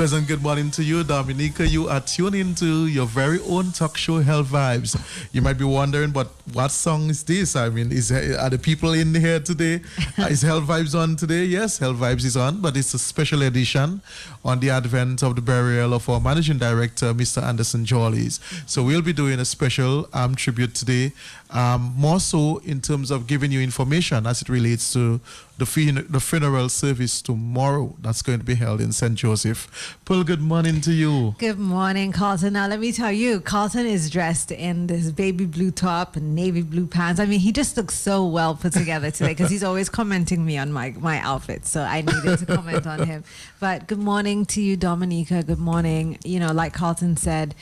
pleasant good morning to you, Dominica. You are tuned into your very own talk show, Health Vibes. You might be wondering, but what song is this? I mean, are the people in here today? Is Health Vibes on today? Yes, Health Vibes is on, but it's a special edition on the advent of the burial of our managing director, Mr. Anderson Jollies. So we'll be doing a special tribute today, more so in terms of giving you information as it relates to the funeral service tomorrow that's going to be held in St. Joseph. Pearl, good morning to you. Good morning, Carlton. Now, let me tell you, Carlton is dressed in this baby blue top and navy blue pants. I mean, he just looks so well put together today because he's always commenting me on my outfit. So I needed to comment on him. But good morning to you, Dominica. Good morning. You know, like Carlton said,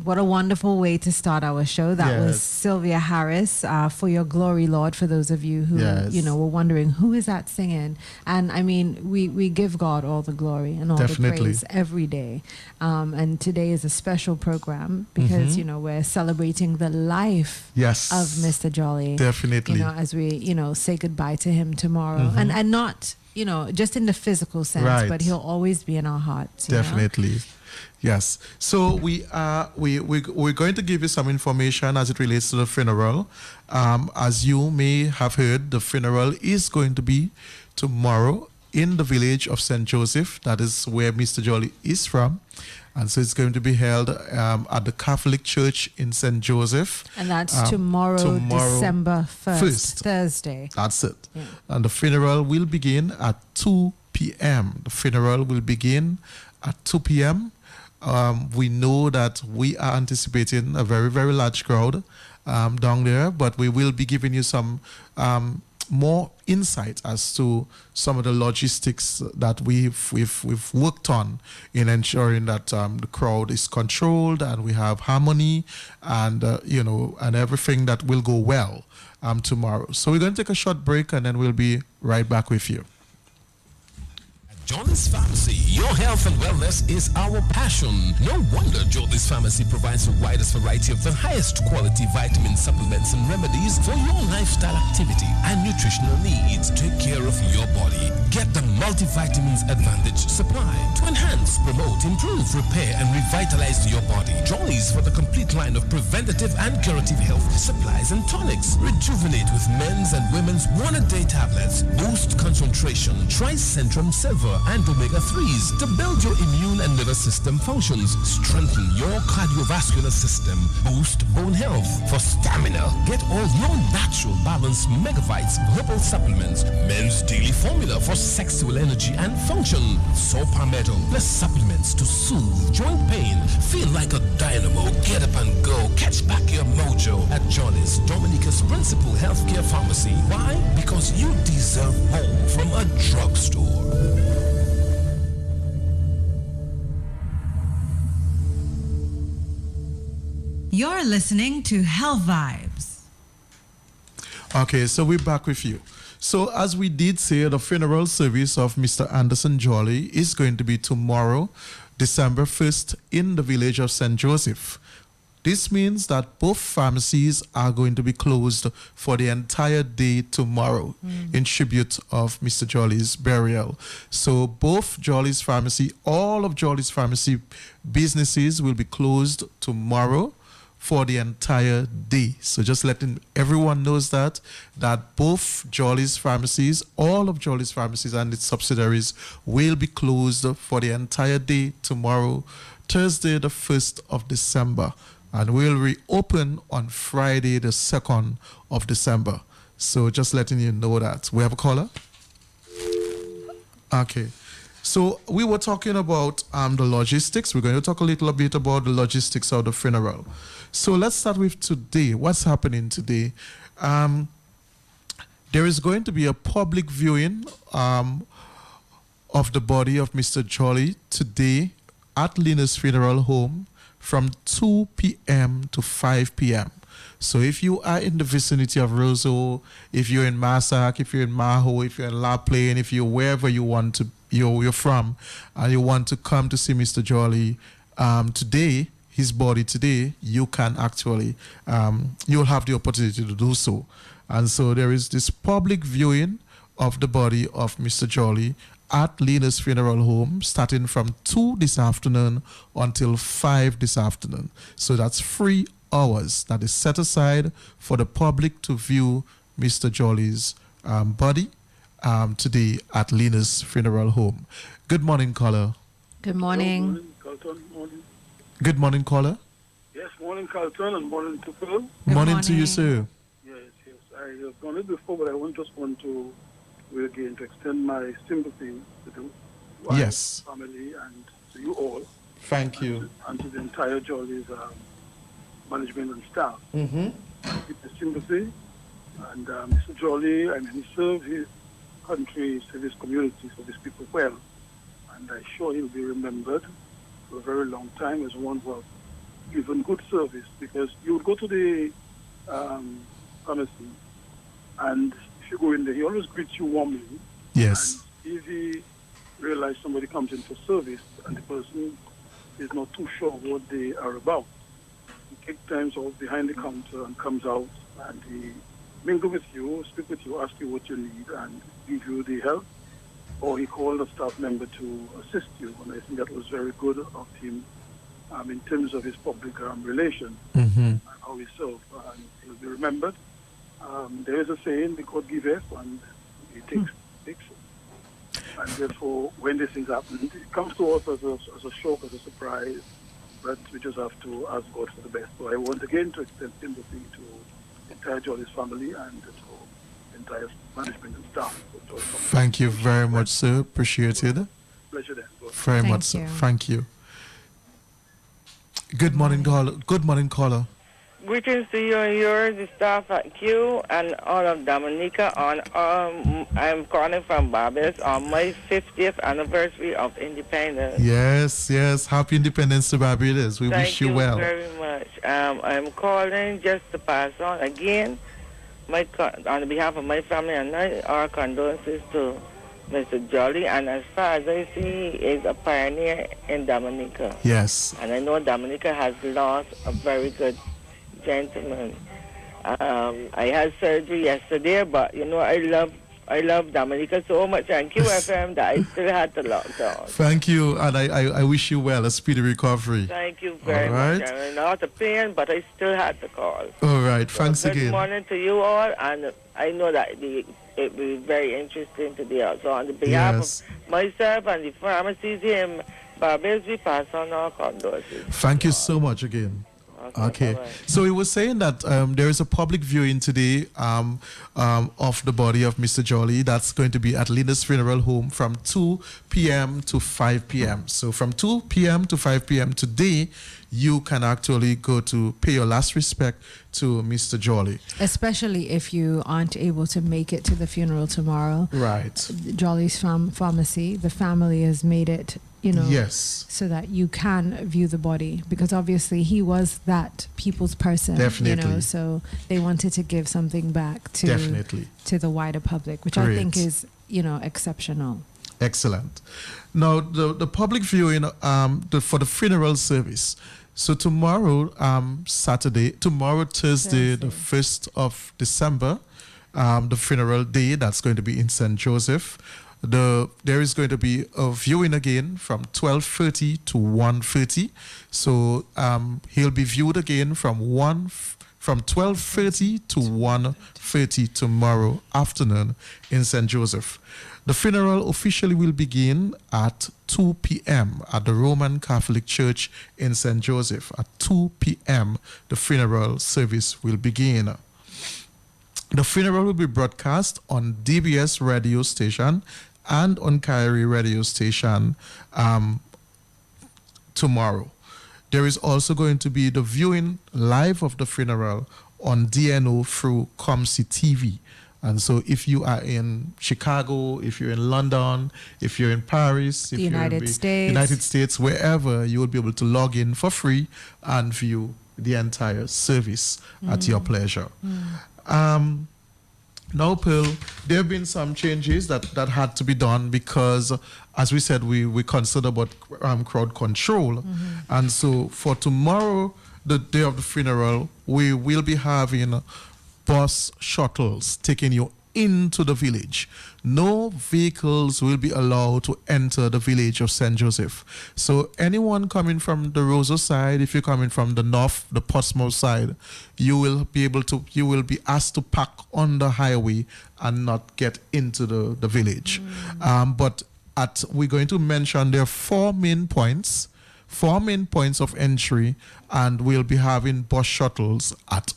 what a wonderful way to start our show. That was Sylvia Harris, For Your Glory, Lord, for those of you who, were wondering, who is that singing? And I mean, we give God all the glory and all the praise every day. And today is a special program because, we're celebrating the life of Mr. Jolly. Definitely. As we, say goodbye to him tomorrow. And not, just in the physical sense, but he'll always be in our hearts. Definitely. Yes. So we're going to give you some information as it relates to the funeral. As you may have heard, the funeral is going to be tomorrow in the village of St. Joseph. That is where Mr. Jolly is from. And so it's going to be held at the Catholic Church in St. Joseph. And that's tomorrow, December 1st, Thursday. That's it. Yeah. And the funeral will begin at 2 p.m. The funeral will begin at 2 p.m. We know that we are anticipating a very, very large crowd down there, but we will be giving you some more insight as to some of the logistics that we've worked on in ensuring that the crowd is controlled and we have harmony and and everything that will go well tomorrow. So we're going to take a short break and then we'll be right back with you. Jolly's Pharmacy, your health and wellness is our passion. No wonder Jolly's Pharmacy provides the widest variety of the highest quality vitamin supplements and remedies for your lifestyle activity and nutritional needs. Take care of your body. Get the multivitamins advantage supply to enhance, promote, improve, repair, and revitalize your body. Jolly's for the complete line of preventative and curative health supplies and tonics. Rejuvenate with men's and women's one-a-day tablets. Boost concentration. Tricentrum Silver and omega-3s to build your immune and nervous system functions, strengthen your cardiovascular system, boost bone health. For stamina, get all your natural balanced megavites herbal supplements, men's daily formula for sexual energy and function, Saw Palmetto plus supplements to soothe joint pain. Feel like a dynamo, get up and go, catch back your mojo at Jolly's, Dominica's principal healthcare pharmacy. Why? Because you deserve more from a drugstore. You're listening to Health Vibes. Okay, so we're back with you. So as we did say, the funeral service of Mr. Anderson Jolly is going to be tomorrow, December 1st, in the village of St. Joseph. This means that both pharmacies are going to be closed for the entire day tomorrow in tribute of Mr. Jolly's burial. So both Jolly's Pharmacy, all of Jolly's Pharmacy businesses will be closed tomorrow for the entire day. So just letting everyone knows that both Jolly's Pharmacies, all of Jolly's Pharmacies and its subsidiaries will be closed for the entire day tomorrow, Thursday the 1st of December. And we'll reopen on Friday the 2nd of December. So just letting you know that. We have a caller? Okay. So we were talking about the logistics. We're going to talk a little bit about the logistics of the funeral. So let's start with today. What's happening today? There is going to be a public viewing of the body of Mr. Jolly today at Lina's Funeral Home from 2 p.m. to 5 p.m. So if you are in the vicinity of Roseau, if you're in Massac, if you're in Maho, if you're in La Plaine, if you're wherever you want to, you're from, and you want to come to see Mr. Jolly today, his body today, you can actually, you'll have the opportunity to do so. And so there is this public viewing of the body of Mr. Jolly at Lena's Funeral Home, starting from 2 this afternoon until 5 this afternoon. So that's 3 hours that is set aside for the public to view Mr. Jolly's body today at Lena's Funeral Home. Good morning, caller. Good morning. Morning, Carlton. Morning. Good morning, caller. Yes, morning, Carlton, and morning to Phil. Morning to you, morning. sir. Yes. I have done it before, but I just want to again to extend my sympathy to the wife, Yes. family, and to you all, Thank you. and to the entire Jolly's management and staff. Mm-hmm. Keep the sympathy. And Mr. Jolly, and he served his country, served his community, served his people well. And I'm sure he'll be remembered for a very long time as one who has given good service, because you would go to the pharmacy, and if you go in there, he always greets you warmly. Yes. And if he realizes somebody comes in for service and the person is not too sure what they are about, he takes time off behind the counter and comes out, and he mingle with you, speak with you, ask you what you need, and give you the help. Or he called a staff member to assist you, and I think that was very good of him in terms of his public relations Mm-hmm. and how he served. And he'll be remembered. There is a saying, the God giveth, and he takes. And therefore, when these things happen, it comes to us as a shock, as a surprise, but we just have to ask God for the best. So I want again to extend sympathy to the entire Jolly's family and to the entire management and staff of Jolly's family. Thank you very much, sir. Appreciated. Pleasure then. Very Thank much, sir. you. Thank you. Good morning, caller. Good morning, caller. Greetings to you and yours, the staff at Q, and all of Dominica. I'm calling from Barbados on my 50th anniversary of independence. Yes. Happy Independence to Barbados. We Thank wish you well. very much. I'm calling just to pass on again, on behalf of my family and I, our condolences to Mr. Jolly. And as far as I see, he is a pioneer in Dominica. Yes. And I know Dominica has lost a very good gentleman. I had surgery yesterday, but I love Dominica so much and QFM that I still had to lock down. Thank you, and I wish you well, a speedy recovery. Thank you very All much. right. I'm in a lot of pain, but I still had to call. All right, thanks Good again. morning to you all, and I know that it will be very interesting today. So on the behalf Yes. of myself and the pharmacies here in Barbados, we pass on our condolences. Thank you so much again. Okay, bye-bye. so he was saying that there is a public viewing today of the body of Mr. Jolly. That's going to be at Lena's Funeral Home from 2 p.m. to 5 p.m. So from 2 p.m. to 5 p.m. today, you can actually go to pay your last respect to Mr. Jolly. Especially if you aren't able to make it to the funeral tomorrow. Right. Jolly's Pharmacy, the family has made it, Yes. so that you can view the body, because obviously he was that people's person. Definitely. So they wanted to give something back to Definitely. to the wider public, which I think Great. is, exceptional. Excellent. Now, the public viewing for the funeral service. So tomorrow, Thursday, the 1st of December, the funeral day, that's going to be in St. Joseph. There is going to be a viewing again from 12:30 to 1:30. So he'll be viewed again from 12:30 to 1:30 tomorrow afternoon in St. Joseph. The funeral officially will begin at 2 p.m. at the Roman Catholic Church in St. Joseph. At 2 p.m., the funeral service will begin. The funeral will be broadcast on DBS radio station and on Kyrie radio station tomorrow. There is also going to be the viewing live of the funeral on DNO through COMC TV. And so if you are in Chicago, if you're in London, if you're in Paris, if The you're in United the States. United States, wherever, you will be able to log in for free and view the entire service at your pleasure. Now, Pearl, there have been some changes that had to be done because, as we said, we consider about crowd control. And so for tomorrow, the day of the funeral, we will be having bus shuttles taking you into the village. No vehicles will be allowed to enter the village of St. Joseph. So anyone coming from the Roseau side, if you're coming from the north, the Portsmouth side, you will be asked to park on the highway and not get into the village. But we're going to mention there are four main points of entry, and we'll be having bus shuttles at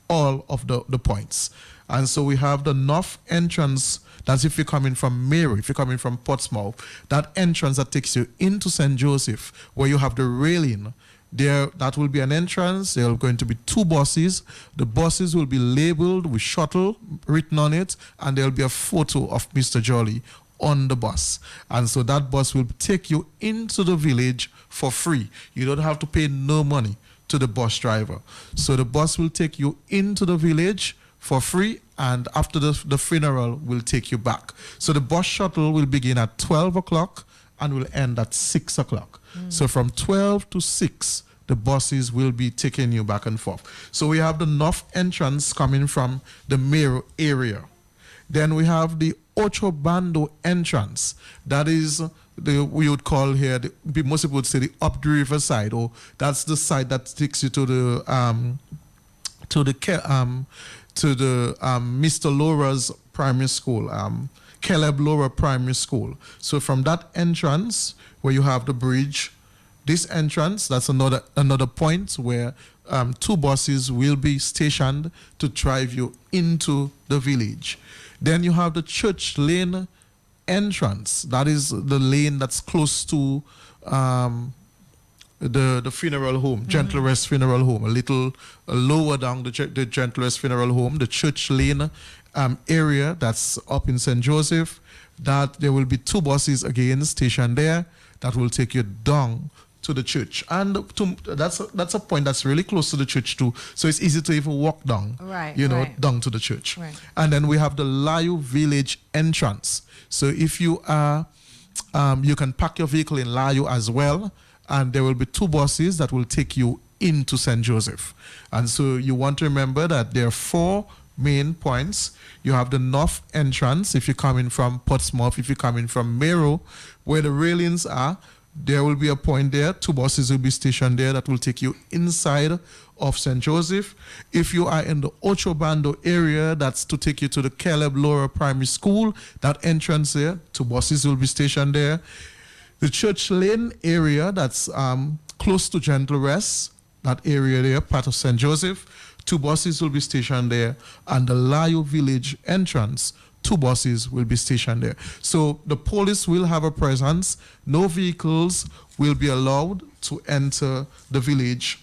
all of the points. And so we have the north entrance. That's if you're coming from Mary, if you're coming from Portsmouth, that entrance that takes you into St. Joseph, where you have the railing. There, that will be an entrance. There are going to be two buses. The buses will be labeled with shuttle written on it, and there will be a photo of Mr. Jolly on the bus. And so that bus will take you into the village for free. You don't have to pay no money to the bus driver. So the bus will take you into the village for free, and after the funeral will take you back. So the bus shuttle will begin at 12 o'clock and will end at 6 o'clock. So from 12 to 6, the buses will be taking you back and forth. So we have the north entrance coming from the Mero area. Then we have the Ocho Bando entrance. That is we would call here, most people would say the up the river side, or that's the side that takes you to the Mr. Laura's primary school, Caleb Laura Primary School. So from that entrance where you have the bridge, this entrance, that's another point where two buses will be stationed to drive you into the village. Then you have the Church Lane entrance. That is the lane that's close to the funeral home, Gentle Rest Funeral Home, a little lower down the Gentle Rest Funeral Home, the Church Lane area that's up in St. Joseph. That there will be two buses again stationed there that will take you down to the church, and that's a point that's really close to the church too, so it's easy to even walk down, down to the church. Right. And then we have the Layu Village entrance. So if you are, you can park your vehicle in Layu as well, and there will be two buses that will take you into St. Joseph. And so you want to remember that there are four main points. You have the north entrance if you're coming from Portsmouth, if you're coming from Mero, where the railings are. There will be a point there. Two buses will be stationed there that will take you inside of St. Joseph. If you are in the Ocho Bando area, that's to take you to the Caleb Laura Primary School. That entrance there, two buses will be stationed there. The Church Lane area, that's close to Gentle Rest, that area there, part of St. Joseph, two buses will be stationed there. And the Layu Village entrance, two buses will be stationed there. So the police will have a presence. No vehicles will be allowed to enter the village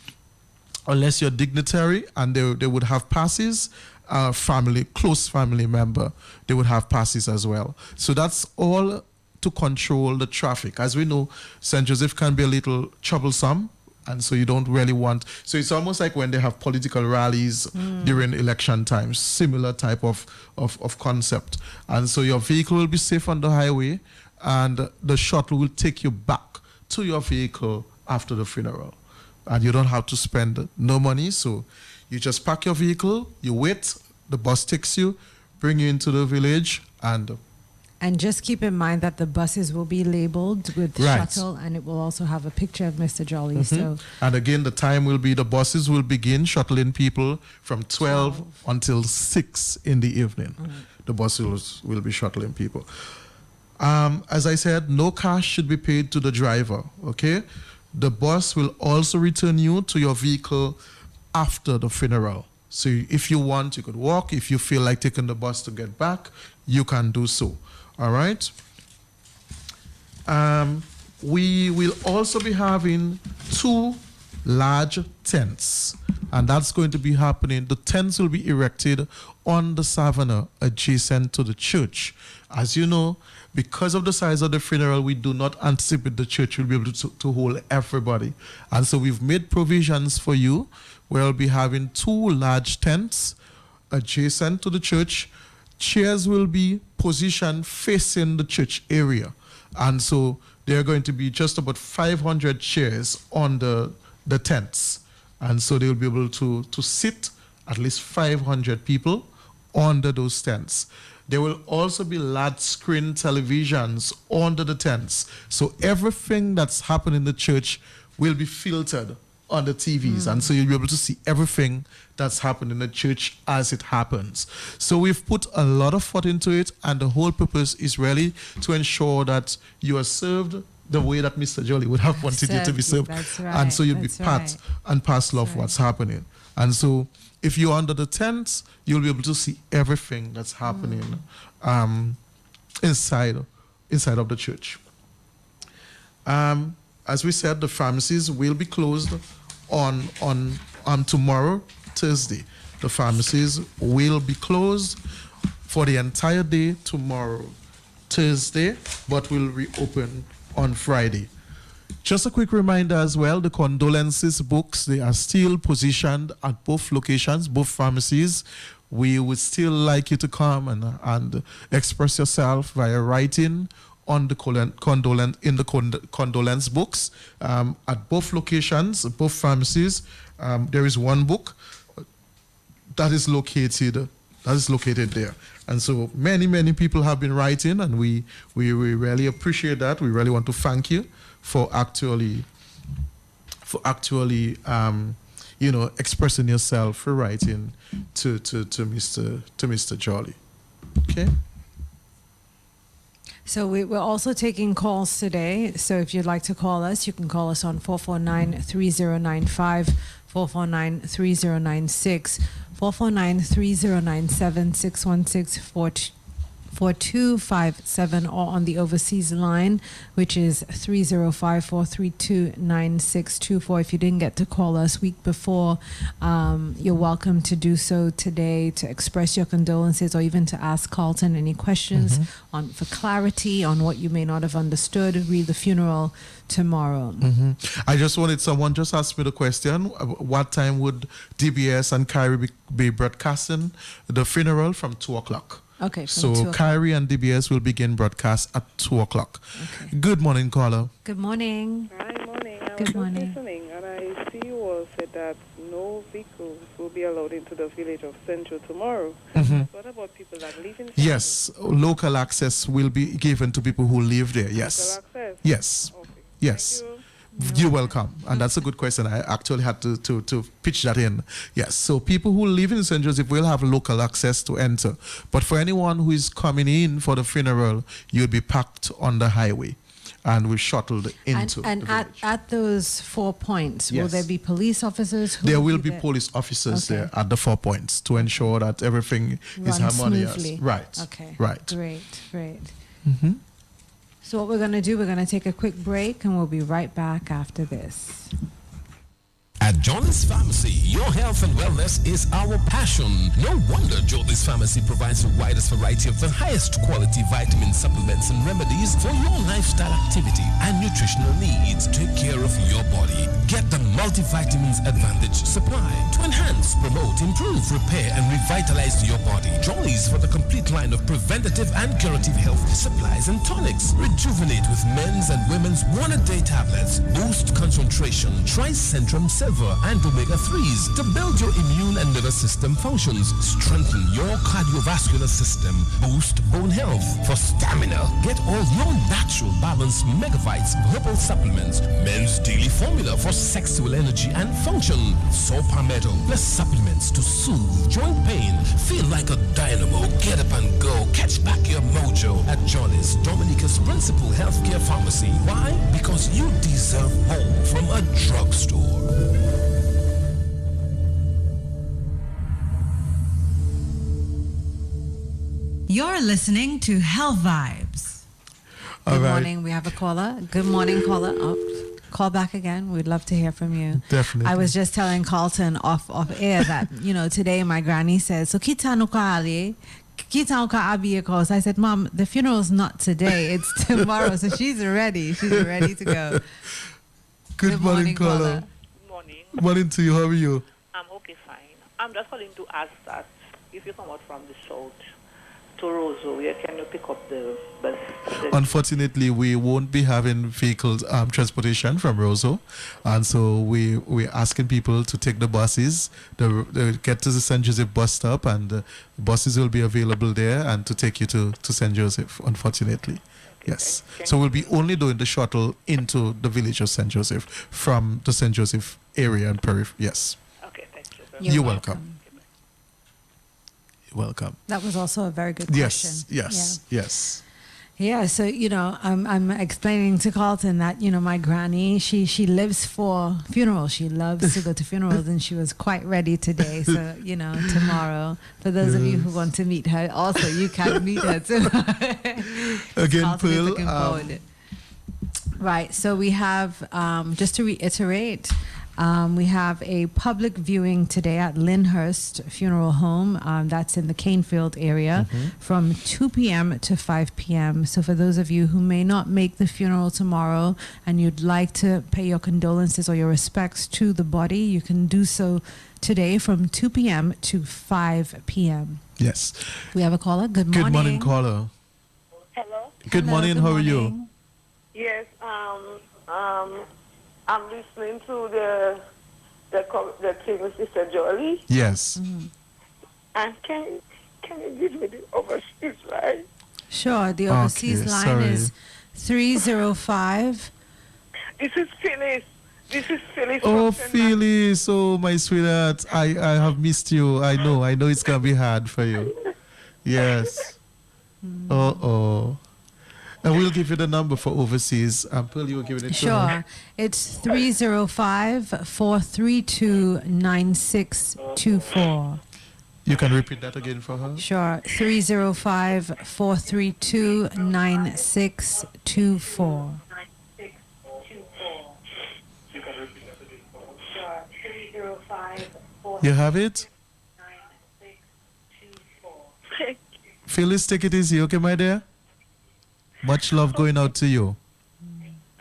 unless you're dignitary, and they would have passes. Close family member, they would have passes as well. So that's all to control the traffic. As we know, St. Joseph can be a little troublesome, and so you don't really want. So it's almost like when they have political rallies during election times, similar type of concept. And so your vehicle will be safe on the highway, and the shuttle will take you back to your vehicle after the funeral. And you don't have to spend no money. So you just park your vehicle, you wait, the bus takes you, bring you into the village, and just keep in mind that the buses will be labeled with shuttle, and it will also have a picture of Mr. Jolly. So, and again, the time will be, the buses will begin shuttling people from 12 until 6 in the evening. The buses will be shuttling people. As I said, no cash should be paid to the driver, okay? The bus will also return you to your vehicle after the funeral. So if you want, you could walk. If you feel like taking the bus to get back, you can do so. All right. We will also be having two large tents, and that's going to be happening. The tents will be erected on the savannah adjacent to the church. As you know, because of the size of the funeral, we do not anticipate the church will be able to hold everybody. And so we've made provisions for you. We'll be having two large tents adjacent to the church. Chairs will be positioned facing the church area. And so there are going to be just about 500 chairs on the tents. And so they'll be able to sit at least 500 people under those tents. There will also be large screen televisions under the tents. So everything that's happening in the church will be filtered on the TVs. And so you'll be able to see everything that's happening in the church as it happens. So we've put a lot of thought into it, and the whole purpose is really to ensure that you are served the way that Mr. Jolly would have wanted you to be served. That's right. And so you'll be That's part right. and parcel of what's happening. And so if you're under the tents, you'll be able to see everything that's happening inside of the church. As we said, the pharmacies will be closed on tomorrow, Thursday. The pharmacies will be closed for the entire day tomorrow, Thursday, but will reopen on Friday. Just a quick reminder as well, the condolences books, they are still positioned at both locations, both pharmacies. We would still like you to come and express yourself via writing on the condolence books at both locations, both pharmacies. There is one book that is located there. And so many people have been writing, and we really appreciate that. We really want to thank you for actually expressing yourself, for writing to Mr. Jolly. Okay. So we're also taking calls today. So if you'd like to call us, you can call us on 449-3095, 449-3096, 449-3097, 616-4257, or on the overseas line, which is 305-432-9624. If you didn't get to call us week before, you're welcome to do so today to express your condolences, or even to ask Carlton any questions for clarity on what you may not have understood. Read the funeral tomorrow. I just wanted someone just asked me the question, what time would DBS and Kyrie be broadcasting the funeral? From 2 o'clock. Okay. So Kyrie and DBS will begin broadcast at 2 o'clock. Okay. Good morning, caller. Good morning. Hi, morning. I Good was morning. just listening, and I see you all said that no vehicles will be allowed into the village of Central tomorrow. What about people that live in Central? Yes, local access will be given to people who live there. Yes. Local access? Yes. Okay. Yes. Thank you. You're welcome. And that's a good question. I actually had to pitch that in. Yes. So people who live in St. Joseph will have local access to enter. But for anyone who is coming in for the funeral, you'll be packed on the highway and will shuttled into And the village. at those 4 points, will Yes. there be police officers? Who There will be there? police officers Okay. there at the 4 points to ensure that everything is Run harmonious. smoothly. Right. Okay. Right. Great. So what we're going to do, we're going to take a quick break, and we'll be right back after this. At Johnny's Pharmacy, your health and wellness is our passion. No wonder Johnny's Pharmacy provides the widest variety of the highest quality vitamin supplements and remedies for your lifestyle activity and nutritional needs. Take care of your body. Get the multivitamins advantage supply to enhance, promote, improve, repair, and revitalize your body. Johnny's for the complete line of preventative and curative health supplies and tonics. Rejuvenate with men's and women's one-a-day tablets. Boost concentration. Tricentrum Silver and omega-3s to build your immune and nervous system functions, strengthen your cardiovascular system, boost bone health. For stamina, get all your natural balanced megavites herbal supplements, men's daily formula for sexual energy and function, Saw Palmetto plus supplements to soothe joint pain. Feel like a dynamo, get up and go, catch back your mojo at Johnny's, Dominica's principal healthcare pharmacy. Why? Because you deserve more from a drugstore. You're listening to Health Vibes. All Good right. morning. We have a caller. Good morning, caller. Oh, call back again. We'd love to hear from you. Definitely. I was just telling Carlton off air that, today my granny says, so kita no ka ali, kita no ka abi cause. I said, Mom, the funeral's not today. It's tomorrow. So she's ready. She's ready to go. Good morning, caller. Morning. Morning to you. How are you? I'm okay, fine. I'm just calling to ask that if you come out from the south to Roseau? Where can you pick up the bus? Unfortunately, we won't be having vehicles transportation from Roseau, and so we're asking people to take the buses. They get to the St. Joseph bus stop, and buses will be available there and to take you to St. Joseph. Unfortunately, yes. So we'll be only doing the shuttle into the village of St. Joseph from the St. Joseph area and periphery. Yes. Okay, thank you. You're welcome. You're welcome. That was also a very good question. Yes. Yes. Yeah, so I'm explaining to Carlton that my granny she lives for funerals. She loves to go to funerals, and she was quite ready today. So tomorrow, for those of you who want to meet her, also you can meet her too. Again, Carlton is Pearl. looking forward. Right. So we have just to reiterate. We have a public viewing today at Lyndhurst Funeral Home. That's in the Canefield area from 2 p.m. to 5 p.m. So for those of you who may not make the funeral tomorrow and you'd like to pay your condolences or your respects to the body, you can do so today from 2 p.m. to 5 p.m. Yes. We have a caller. Good morning. Good morning, caller. Hello? Good Hello, morning. good How are you? morning. Yes, I'm listening to the thing with Sister Jolie. Yes. And can you give me the overseas line? Sure. The overseas line sorry. is 305. This is Phyllis. Oh, from St. Phyllis. Oh, my sweetheart. I have missed you. I know it's going to be hard for you. Yes. Oh. And we'll give you the number for overseas. Pearl, you will give it to her. Sure. It's 305-432-9624. You can repeat that again for her. Sure. 305-432-9624. You have it? Phyllis, take it easy, okay, my dear? Much love going out to you.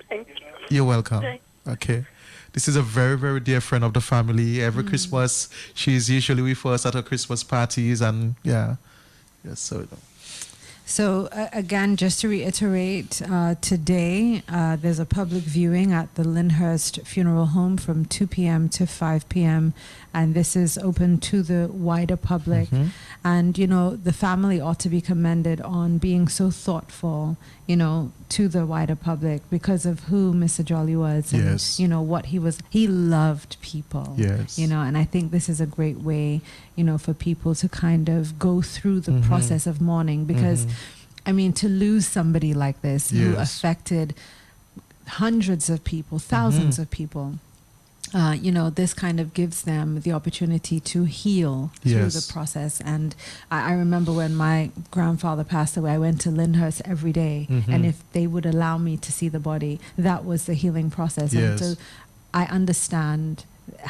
Thank you. You're welcome. Okay. This is a very, very dear friend of the family. Every Christmas, she's usually with us at our Christmas parties, and yeah. Yes, So again, just to reiterate, today there's a public viewing at the Lyndhurst Funeral Home from 2 p.m. to 5 p.m. and this is open to the wider public. And the family ought to be commended on being so thoughtful, to the wider public because of who Mr. Jolly was and Yes. What he was. He loved people. Yes. And I think this is a great way, for people to kind of go through the process of mourning because to lose somebody like this who Yes. affected hundreds of people, thousands of people, this kind of gives them the opportunity to heal through Yes. the process. And I remember when my grandfather passed away, I went to Lyndhurst every day. And if they would allow me to see the body, that was the healing process. Yes. And so I understand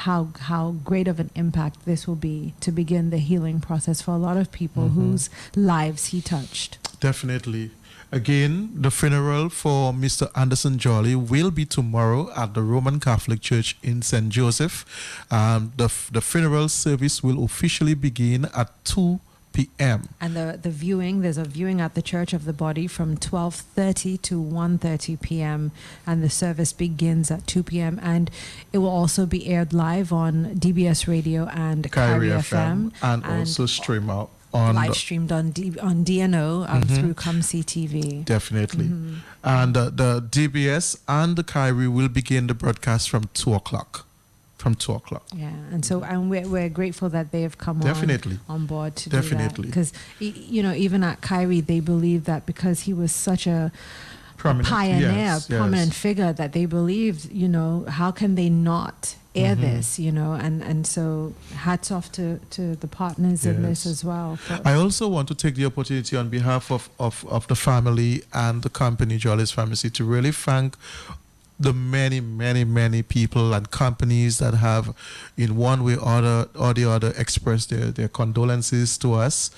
how great of an impact this will be to begin the healing process for a lot of people whose lives he touched. Definitely. Again, the funeral for Mr. Anderson Jolly will be tomorrow at the Roman Catholic Church in St. Joseph. The funeral service will officially begin at 2 p.m. And the viewing, there's a viewing at the Church of the Body from 12:30 to 1:30 p.m. and the service begins at 2 p.m. and it will also be aired live on DBS Radio and Kyrie Kyrie FM and also stream out on live streamed on DNO through Come See TV. Definitely. And the DBS and the Kyrie will begin the broadcast from 2 o'clock. Yeah, and so we're grateful that they have come Definitely. on board to Definitely. do that. Because, even at Kyrie, they believe that because he was such a prominent figure that they believed, how can they not air this, and so hats off to the partners in this as well. I also want to take the opportunity on behalf of the family and the company Jolly's Pharmacy to really thank the many, many, many people and companies that have in one way or the other expressed their condolences to us,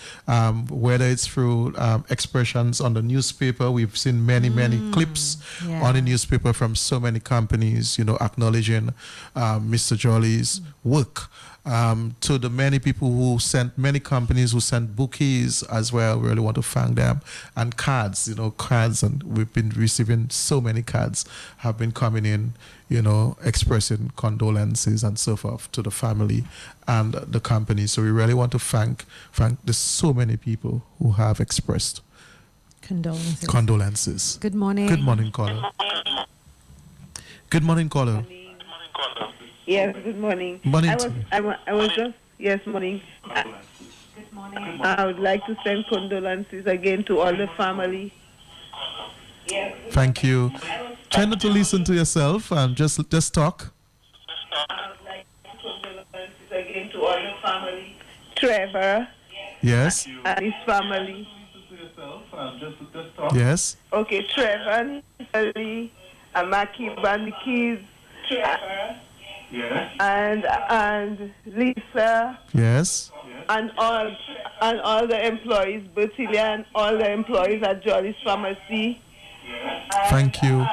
whether it's through expressions on the newspaper. We've seen many clips on the newspaper from so many companies, acknowledging Mr. Jolly's work To the many people who sent, many companies who sent bouquets as well, we really want to thank them. And cards, cards, and we've been receiving so many cards have been coming in, expressing condolences and so forth to the family and the company. So we really want to thank the so many people who have expressed condolences. Good morning. Good morning, caller. Good morning, caller. Yes, good morning. Morning. I was just, yes, morning. Good morning. I would like to send condolences again to all the family. Yes. Thank you. Try not to listen to yourself and just talk. I would like to send condolences again to all the family. Trevor. Yes. And his family. Yes. Okay, Trevor, Ali, and Maki, and the kids. Trevor. Yes. And Lisa. Yes. And all the employees, Bertilia, and all the employees at Jolly's Pharmacy. Thank you.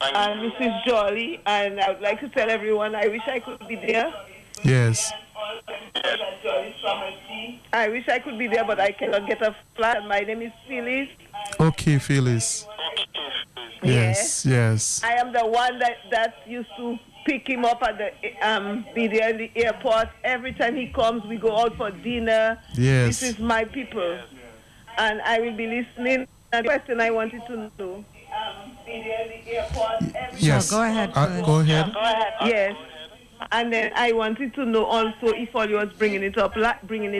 And Mrs. Jolly, and I would like to tell everyone I wish I could be there. Yes. I wish I could be there, but I cannot get a flight. My name is Phyllis. Okay, Phyllis. Yes, yes. I am the one that used to pick him up at the be there in the airport. Every time he comes, we go out for dinner. Yes. This is my people, and I will be listening. And the question I wanted to know. Be there in the airport. Yes. Go ahead. Go ahead. Yes. And then I wanted to know also if all you was bringing it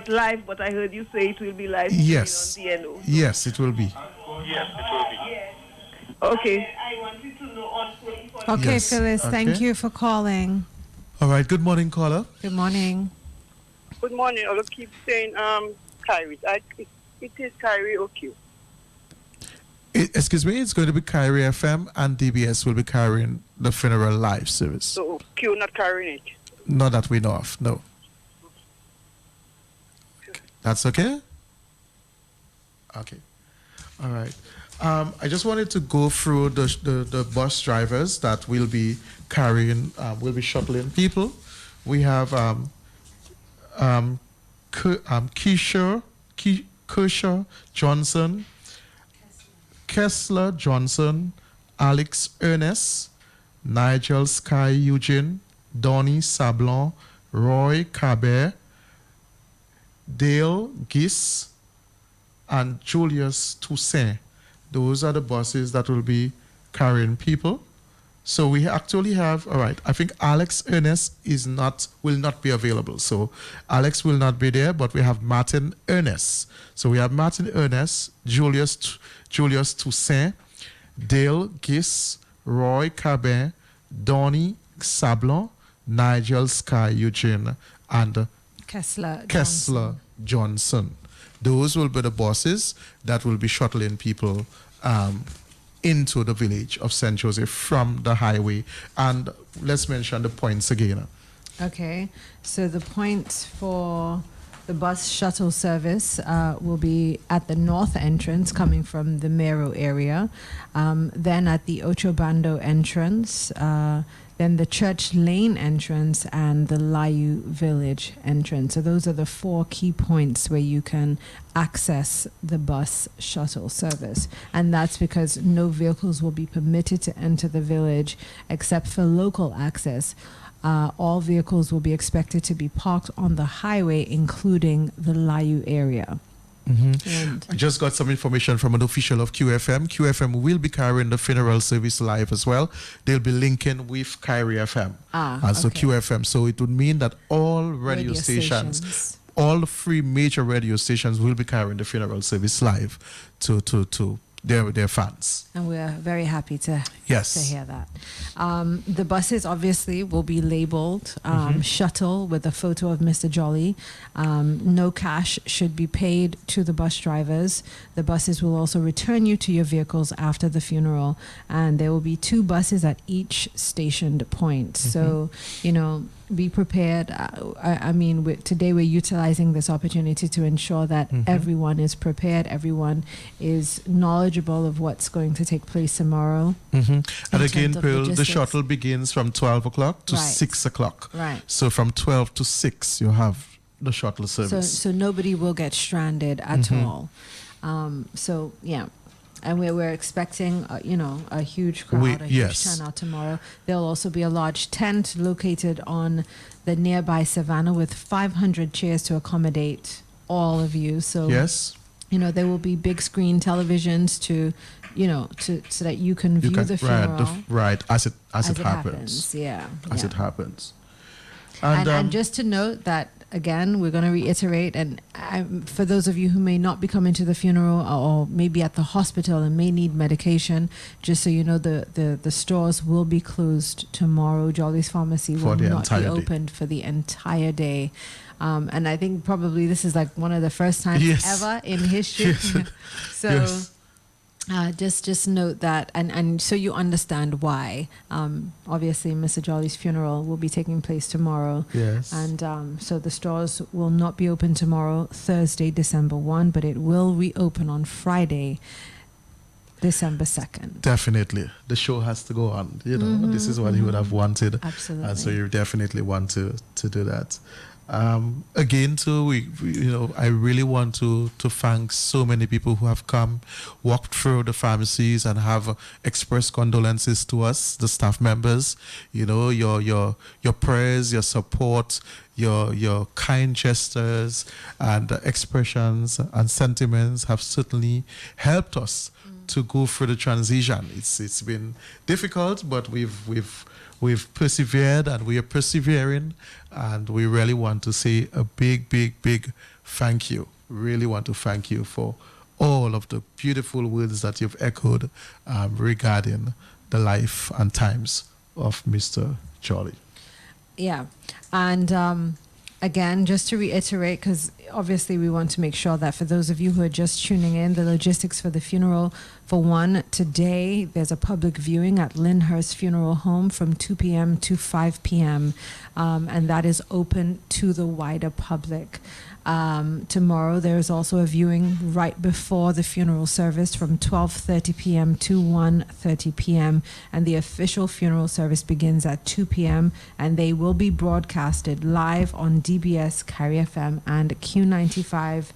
live, but I heard you say it will be live. Yes. On DNO. Yes, it will be. Yes, it will be. Yes. Okay. I wanted to know also if all Okay, Yes. Phyllis, thank Okay. you for calling. All right. Good morning, caller. Good morning. Good morning. I will keep saying Kyrie. It is Kyrie OQ. Excuse me, it's going to be Kyrie FM, and DBS will be carrying the funeral live service. So Q not carrying it. Not that we know of, no. That's okay? Okay. All right. I just wanted to go through the bus drivers that will be carrying, will be shuttling people. We have Kershaw Johnson, Kessler Johnson, Alex Ernest, Nigel Sky Eugene, Donny Sablon, Roy Cabert, Dale Giss, and Julius Toussaint. Those are the buses that will be carrying people. So we actually have, all right, I think Alex Ernest will not be available. So Alex will not be there, but we have Martin Ernest. So we have Martin Ernest, Julius Toussaint, Dale Giss, Roy Cabin, Donny Sablon, Nigel Sky Eugene, and Kessler Johnson. Those will be the buses that will be shuttling people into the village of St. Joseph from the highway. And let's mention the points again. Okay, so the points for the bus shuttle service will be at the north entrance coming from the Mero area, then at the Ochobando entrance, then the Church Lane entrance, and the Layu Village entrance. So those are the 4 key points where you can access the bus shuttle service. And that's because no vehicles will be permitted to enter the village except for local access. All vehicles will be expected to be parked on the highway, including the Layu area. I just got some information from an official of QFM. QFM will be carrying the funeral service live as well. They'll be linking with Kyrie FM as the QFM. So it would mean that all radio stations, all 3 major radio stations will be carrying the funeral service live to their fans. And we're very happy to hear that. The buses obviously will be labeled shuttle with a photo of Mr. Jolly. No cash should be paid to the bus drivers. The buses will also return you to your vehicles after the funeral, and there will be 2 buses at each stationed point. So, be prepared. I mean, today we're utilizing this opportunity to ensure that everyone is prepared, everyone is knowledgeable of what's going to take place tomorrow. And in again, terms of Pearl, the logistics. shuttle begins from 12 o'clock to Right. 6 o'clock. Right. So from 12 to 6, you have the shuttle service. So nobody will get stranded at all. So yeah, and we're expecting a huge crowd, a huge yes. turnout tomorrow. There'll also be a large tent located on the nearby savannah with 500 chairs to accommodate all of you. So Yes. there will be big screen televisions to so that you can view the funeral Right, as it as it happens. Yeah, As yeah. it happens. And just to note that, again, we're going to reiterate, and for those of you who may not be coming to the funeral or maybe at the hospital and may need medication, just so you know, the stores will be closed tomorrow. Jolly's Pharmacy For will the not be entire day. opened for the entire day. And I think probably this is like one of the first times Yes. ever in history. Yes. So... Yes. Just note that, and so you understand why. Obviously, Mr. Jolly's funeral will be taking place tomorrow. Yes. And so the stores will not be open tomorrow, Thursday, December 1, but it will reopen on Friday, December 2nd. Definitely. The show has to go on. This is what he would have wanted. Absolutely. And so you definitely want to do that. Again, too, we I really want to thank so many people who have come, walked through the pharmacies and have expressed condolences to us, the staff members. Your prayers, your support, your kind gestures and expressions and sentiments have certainly helped us to go through the transition. It's been difficult, but we've persevered and we are persevering, and we really want to say a big, big, big thank you. Really want to thank you for all of the beautiful words that you've echoed regarding the life and times of Mr. Jolly. Yeah. And again, just to reiterate, because obviously we want to make sure that for those of you who are just tuning in, the logistics for the funeral, for one, today there's a public viewing at Lyndhurst Funeral Home from 2 p.m. to 5 p.m. And that is open to the wider public. Tomorrow there's also a viewing right before the funeral service from 12:30 p.m. to 1:30 p.m. and the official funeral service begins at 2 p.m. and they will be broadcasted live on DBS, Carry FM and Q95.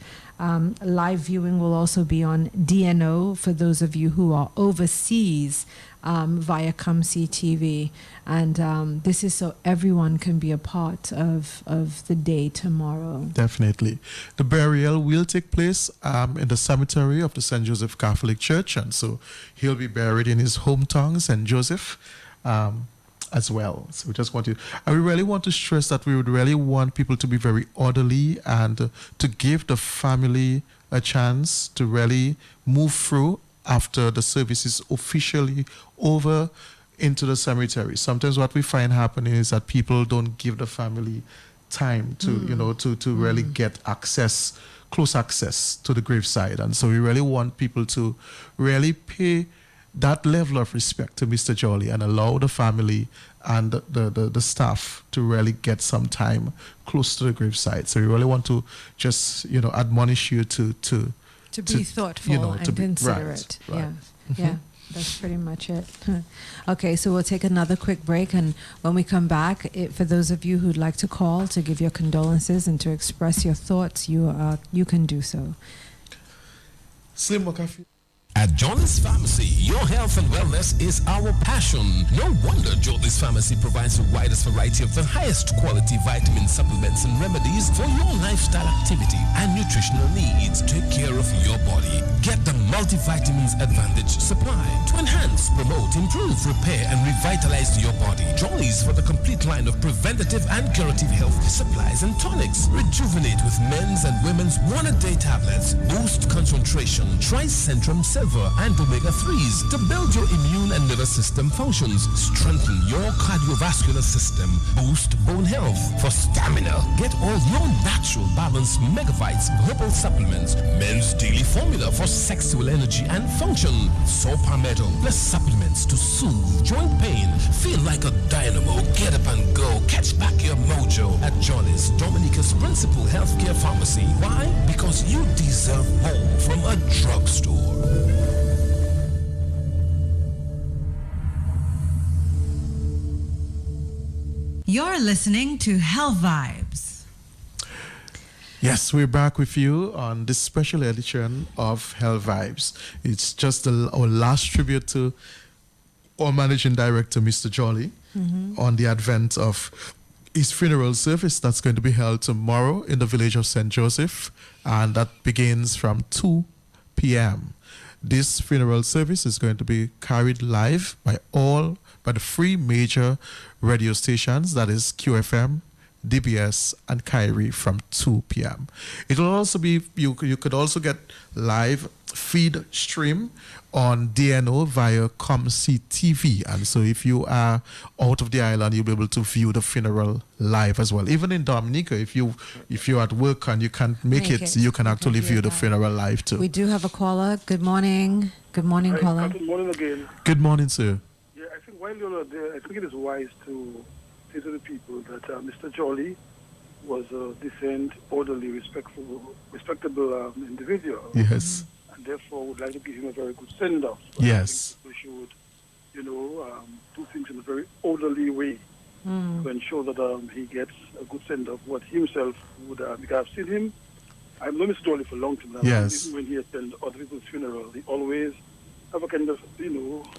Live viewing will also be on DNO for those of you who are overseas via CumC TV. And this is so everyone can be a part of the day tomorrow. Definitely. The burial will take place in the cemetery of the St. Joseph Catholic Church, and so he'll be buried in his hometown, St. Joseph, as well. So we just want to, and we really want to stress that we would really want people to be very orderly and to give the family a chance to really move through after the service is officially over into the cemetery. Sometimes what we find happening is that people don't give the family time to, to really get close access to the graveside. And so we really want people to really pay that level of respect to Mr. Jolly and allow the family and the staff to really get some time close to the graveside. So we really want to just, admonish you to be thoughtful and considerate. Right. Yeah. Yeah. That's pretty much it. Okay, so we'll take another quick break, and when we come back, for those of you who'd like to call to give your condolences and to express your thoughts, you can do so. Slim McAfee. At Jolly's Pharmacy, your health and wellness is our passion. No wonder Jolly's Pharmacy provides the widest variety of the highest quality vitamin supplements and remedies for your lifestyle activity and nutritional needs. Take care of your body. Get the multivitamins advantage supply to enhance, promote, improve, repair, and revitalize your body. Jolly's for the complete line of preventative and curative health supplies and tonics. Rejuvenate with men's and women's one-a-day tablets. Boost concentration. Try Centrum 7 liver, and omega-3s to build your immune and nervous system functions, strengthen your cardiovascular system, boost bone health. For stamina, get all your natural balanced Megavites herbal supplements, men's daily formula for sexual energy and function, saw palmetto plus supplements to soothe joint pain. Feel like a dynamo, get up and go, catch back your mojo at Johnny's Dominica's Principal Healthcare Pharmacy. Why? Because you deserve more from a drugstore. You're listening to Health Vibes. Yes, we're back with you on this special edition of Health Vibes. It's just our last tribute to our managing director, Mr. Jolly, on the advent of his funeral service that's going to be held tomorrow in the village of St. Joseph, and that begins from 2 p.m. This funeral service is going to be carried live by the three major radio stations, that is QFM, DBS, and Kyrie, from 2 p.m. It will also be, you could also get live feed stream on DNO via ComC TV. And so if you are out of the island, you'll be able to view the funeral live as well. Even in Dominica, if you're at work and you can't make it, you can actually view the funeral live too. We do have a caller. Good morning. Good morning, caller. Good morning again. Good morning, sir. Yeah, I think while you're not there, I think it is wise to say to the people that Mr. Jolly was a decent, orderly, respectable individual. Yes. And therefore would like to give him a very good send-off. Yes. We should, do things in a very orderly way to ensure that he gets a good send-off. What he himself would, because I've seen him, I've known Mr. Jolly for a long time now. Yes. Even when he attends other people's funeral, he always have a kind of,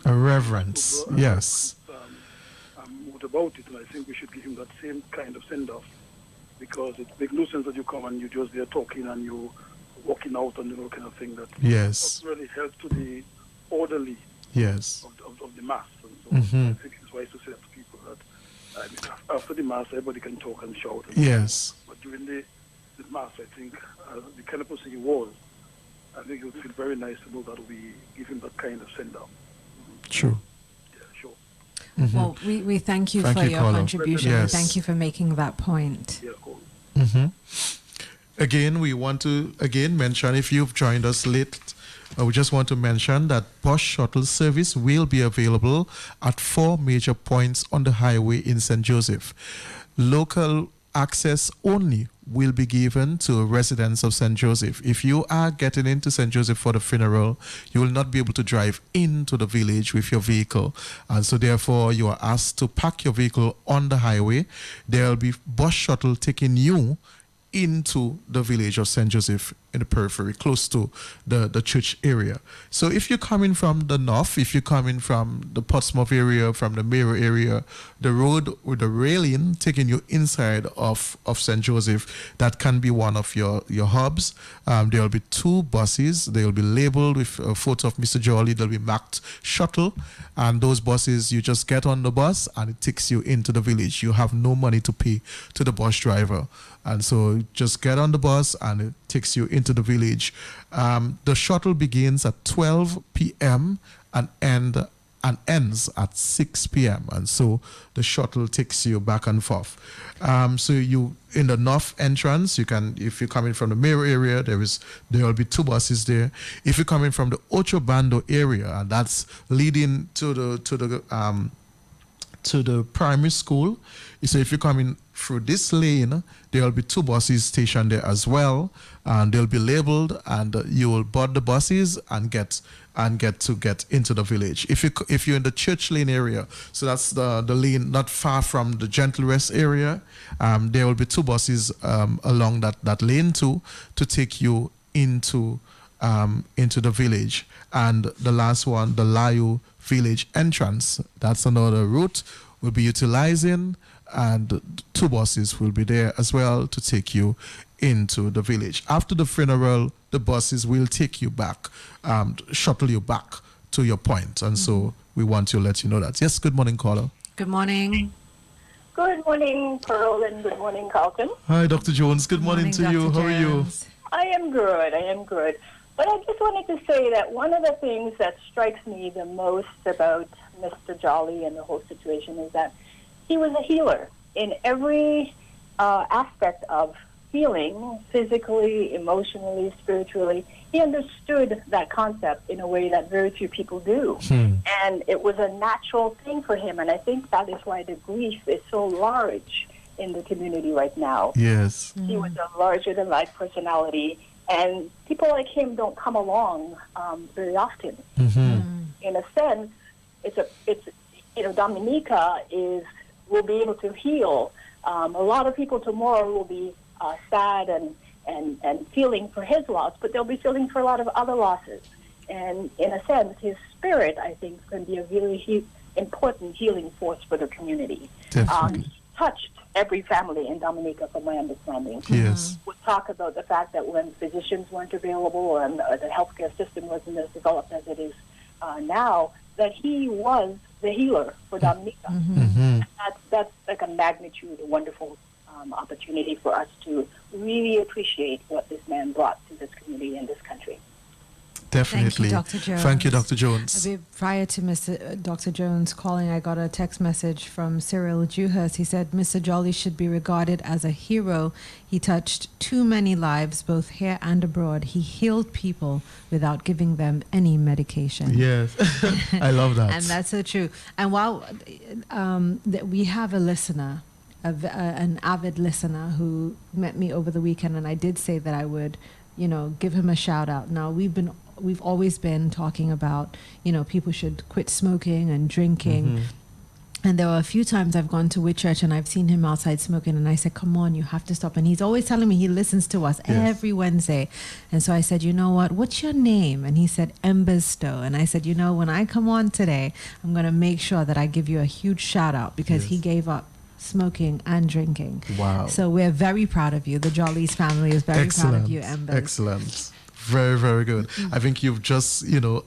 a reverence. Yes. Mood about it, and I think we should give him that same kind of send-off, because it makes no sense that you come and you're just there talking and you walking out and kind of thing. That really helps to the orderly of the mass. And so I think it's wise to say that to people that after the mass everybody can talk and shout. But during the mass, I think the kind of person he was, I think it would feel very nice to know that we give him that kind of send-off. True. Yeah, sure. Well, we thank you for your contribution. Yes. Thank you for making that point. Yeah, Again, we want to mention, if you've joined us late, we just want to mention that bus shuttle service will be available at 4 major points on the highway in St. Joseph. Local access only will be given to residents of St. Joseph. If you are getting into St. Joseph for the funeral, you will not be able to drive into the village with your vehicle. And so therefore, you are asked to park your vehicle on the highway. There will be bus shuttle taking you into the village of St. Joseph in the periphery, close to the church area. So if you're coming from the north, if you're coming from the Portsmouth area, from the Mirror area, the road with the railing taking you inside of St. Joseph, that can be one of your hubs. There will be 2 buses. They will be labeled with a photo of Mr. Jolly. They'll be marked shuttle. And those buses, you just get on the bus and it takes you into the village. You have no money to pay to the bus driver. And so just get on the bus and it takes you into the village. The shuttle begins at 12 p.m. and ends at 6 p.m. And so the shuttle takes you back and forth. So you, in the north entrance, you can, if you're coming from the Mirror area, there will be 2 buses there. If you're coming from the Ocho Bando area, and that's leading to the primary school. So if you're coming through this lane, there will be 2 buses stationed there as well, and they'll be labeled, and you will board the buses and get into the village. If you're in the Church Lane area, so that's the lane not far from the Gentle Rest area, there will be 2 buses along that lane too, to take you into the village. And the last one, the Layu village entrance, that's another route we'll be utilizing, and 2 buses will be there as well to take you into the village. After the funeral, the buses will take you back, shuttle you back to your point. And so we want to let you know that. Yes, good morning, caller. Good morning. Good morning, Pearl, and good morning, Carlton. Hi, Dr. Jones. Good morning to Dr. you. How are you? I am good. But I just wanted to say that one of the things that strikes me the most about Mr. Jolly and the whole situation is that he was a healer in every aspect of healing, physically, emotionally, spiritually. He understood that concept in a way that very few people do. And it was a natural thing for him. And I think that is why the grief is so large in the community right now. Yes. He was a larger-than-life personality. And people like him don't come along very often. In a sense, Dominica will be able to heal. A lot of people tomorrow will be sad and feeling for his loss, but they'll be feeling for a lot of other losses. And in a sense, his spirit, I think, is going to be a really important healing force for the community. Definitely. Touched every family in Dominica, from my understanding. Yes. We talk about the fact that when physicians weren't available and the healthcare system wasn't as developed as it is now, that he was the healer for Dominica. That's like a magnitude, a wonderful opportunity for us to really appreciate what this man brought to this community and this country. Definitely. Thank you, Dr. Jones. Thank you, Dr. Jones. Prior to Dr. Jones calling, I got a text message from Cyril Dewhurst. He said, Mr. Jolly should be regarded as a hero. He touched too many lives, both here and abroad. He healed people without giving them any medication. Yes. I love that. And that's so true. And while we have a listener, an avid listener who met me over the weekend, and I did say that I would, give him a shout out. Now, we've always been talking about, people should quit smoking and drinking. And there were a few times I've gone to Whitchurch and I've seen him outside smoking, and I said, come on, you have to stop. And he's always telling me he listens to us every Wednesday. And so I said, you know what, what's your name? And he said, Emberstow. And I said, when I come on today, I'm going to make sure that I give you a huge shout out, because he gave up smoking and drinking. Wow. So we're very proud of you. The Jolly's family is very proud of you, Ember. Excellent. Very, very good. I think you've just,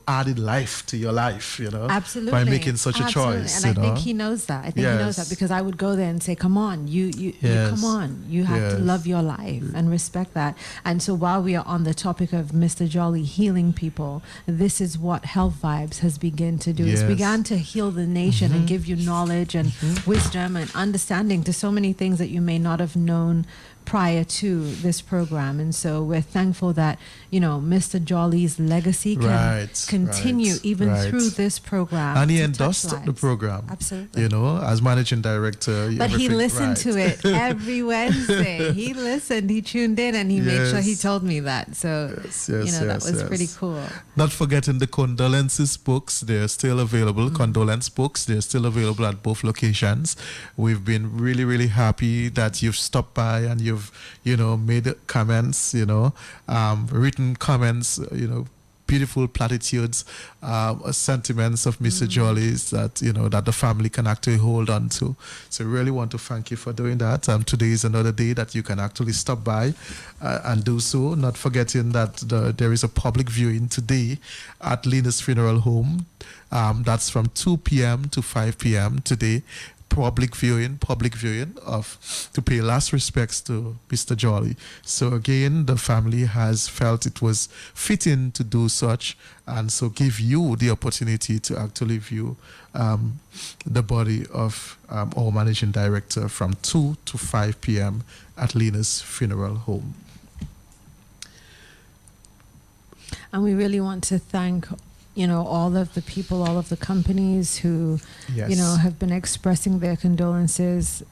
added life to your life, Absolutely. by making such a choice. And I think he knows that. I think he knows that, because I would go there and say, come on, you come on. You have to love your life and respect that. And so while we are on the topic of Mr. Jolly healing people, this is what Health Vibes has begun to do. It's began to heal the nation and give you knowledge and wisdom and understanding to so many things that you may not have known prior to this program. And so we're thankful that Mr. Jolly's legacy can continue even through this program, and he endorsed the program, absolutely, as managing director. But he listened to it every Wednesday. He listened, he tuned in, and he made sure he told me that. So that was pretty cool. Not forgetting the condolences books, they're still available. Condolence books, they're still available at both locations. We've been really, really happy that you've stopped by and you've made comments, written comments, beautiful platitudes, sentiments of Mr. Jolly's that that the family can actually hold on to. So we really want to thank you for doing that. Today is another day that you can actually stop by and do so. Not forgetting that there is a public viewing today at Lena's Funeral Home. That's from 2 p.m. to 5 p.m. today. Public viewing to pay last respects to Mr. Jolly. So again, the family has felt it was fitting to do such, and so give you the opportunity to actually view the body of our managing director from 2 to 5 p.m. at Lena's Funeral Home. And we really want to thank all of the people, all of the companies who, have been expressing their condolences,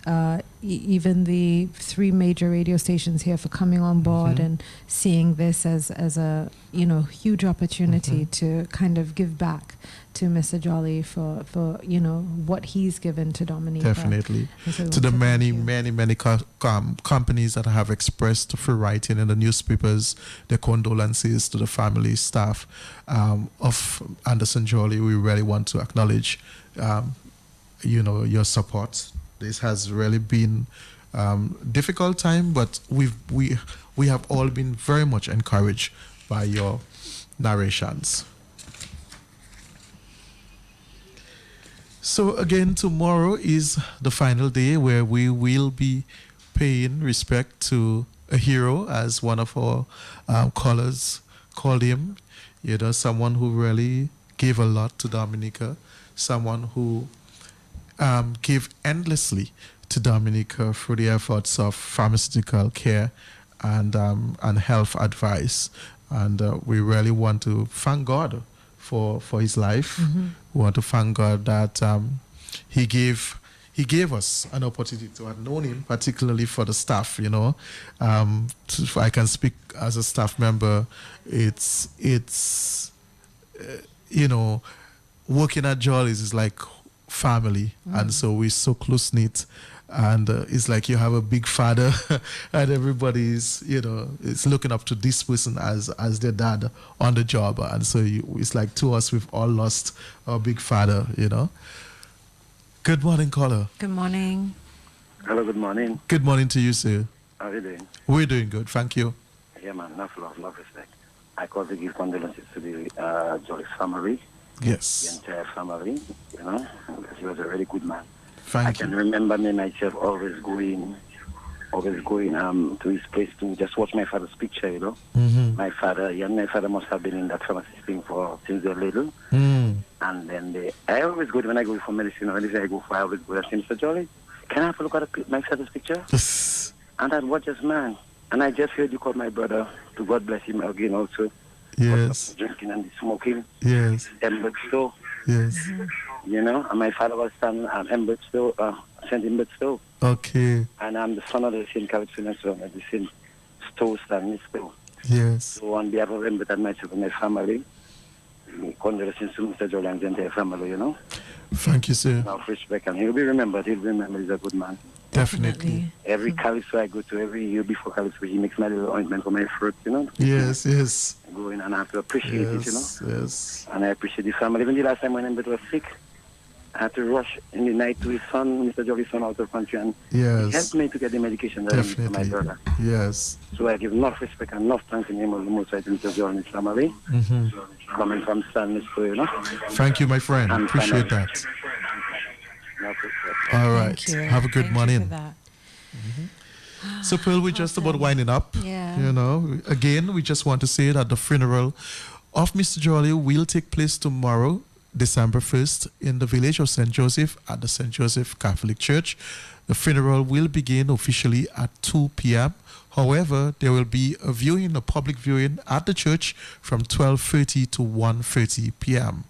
even the 3 major radio stations here for coming on board and seeing this as a, huge opportunity to kind of give back to Mr. Jolly for what he's given to Dominica. Definitely. So to the many companies that have expressed through writing in the newspapers their condolences to the family, staff of Anderson Jolly, we really want to acknowledge your support. This has really been difficult time, but we have all been very much encouraged by your narrations. So again, tomorrow is the final day where we will be paying respect to a hero, as one of our callers called him, someone who really gave a lot to Dominica, someone who gave endlessly to Dominica through the efforts of pharmaceutical care and health advice. And we really want to thank God for his life. We want to thank God that he gave us an opportunity to have known him, particularly for the staff. If I can speak as a staff member. It's working at Jolly's is like family, and so we're so close knit. And it's like you have a big father, and everybody's, is looking up to this person as their dad on the job. And so it's like to us, we've all lost our big father, Good morning, caller. Good morning. Hello, good morning. Good morning to you, sir. How are you doing? We're doing good, thank you. Yeah, man, enough love, respect. I called to give condolences to the Jolly's family. Yes. The entire family, because he was a really good man. Thank I you. can remember me myself always going to his place to just watch my father's picture, My father, my father must have been in that pharmacy thing since they're little. And then I always go, when I go for medicine or anything, I always go and say, Mr. Jolly, can I have a look at my father's picture? And I'd watch this man. And I just heard you call my brother, to God bless him again also. Yes. Drinking and smoking. Yes. Embed Stove. Yes. And my father was son, Embed Stove, St. Embed Stove. Okay. And I'm the son of the St. Calvin Stone, the St. Stove stand Stove. Yes. So on behalf of Embed and myself and my family, condolences to Mr. Jolly and the entire family, Thank you, sir. Enough respect, and he'll be remembered. He's a good man. Definitely. Every Calypso I go to, every year before Calypso, he makes my little ointment for my throat, Yes, yes. Going and I have to appreciate it, Yes. And I appreciate the family. Even the last time when Embed was sick, I had to rush in the night to his son, Mr. Jolly's son, out of country, and he helped me to get the medication that I need for my brother. Yes. So I give enough respect and enough thanks in the name of the Most High to Mr. Jolly and his family. Coming from Stan, Thank you, my friend. And appreciate family. that. Enough respect. All right. Thank you. Have a good Thank morning. you for that. So, Pearl, we're just about winding up. Yeah. Again, we just want to say that the funeral of Mr. Jolly will take place tomorrow, December 1st, in the village of St. Joseph at the St. Joseph Catholic Church. The funeral will begin officially at 2 p.m. However, there will be a public viewing at the church from 12:30 to 1:30 p.m.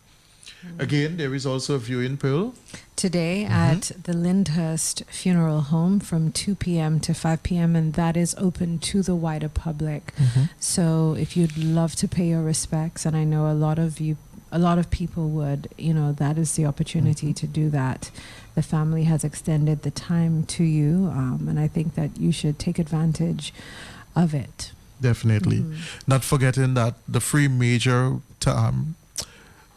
Again, there is also a viewing, Pearl. Today at the Lyndhurst Funeral Home from 2 p.m. to 5 p.m. and that is open to the wider public. So if you'd love to pay your respects, and I know a lot of people would, that is the opportunity to do that. The family has extended the time to you, and I think that you should take advantage of it. Definitely. Not forgetting that the three major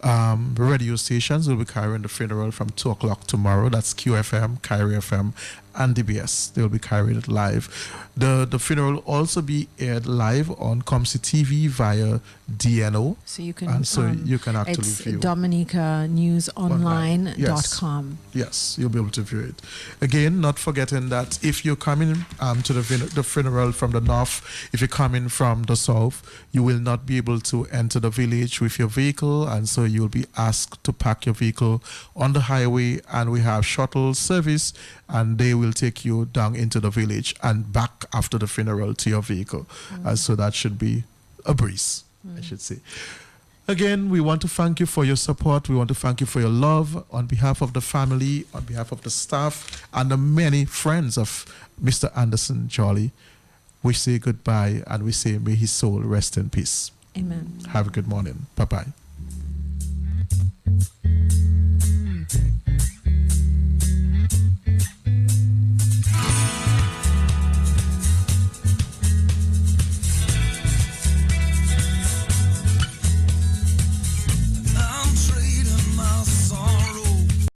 radio stations will be carrying the funeral from 2 o'clock tomorrow. That's QFM, Kyrie FM, and DBS. They will be carried it live. The funeral will also be aired live on Comsi TV via DNO. So you can, you can actually it's view. DominicaNewsOnline.com. Yes, you'll be able to view it. Again, not forgetting that if you're coming to the funeral from the north, if you're coming from the south, you will not be able to enter the village with your vehicle, and so you'll be asked to park your vehicle on the highway, and we have shuttle service, and they will take you down into the village and back after the funeral to your vehicle. So that should be a breeze, I should say. Again, we want to thank you for your support. We want to thank you for your love on behalf of the family, on behalf of the staff, and the many friends of Mr. Anderson Jolly. We say goodbye, and we say may his soul rest in peace. Amen. Have a good morning. Bye-bye.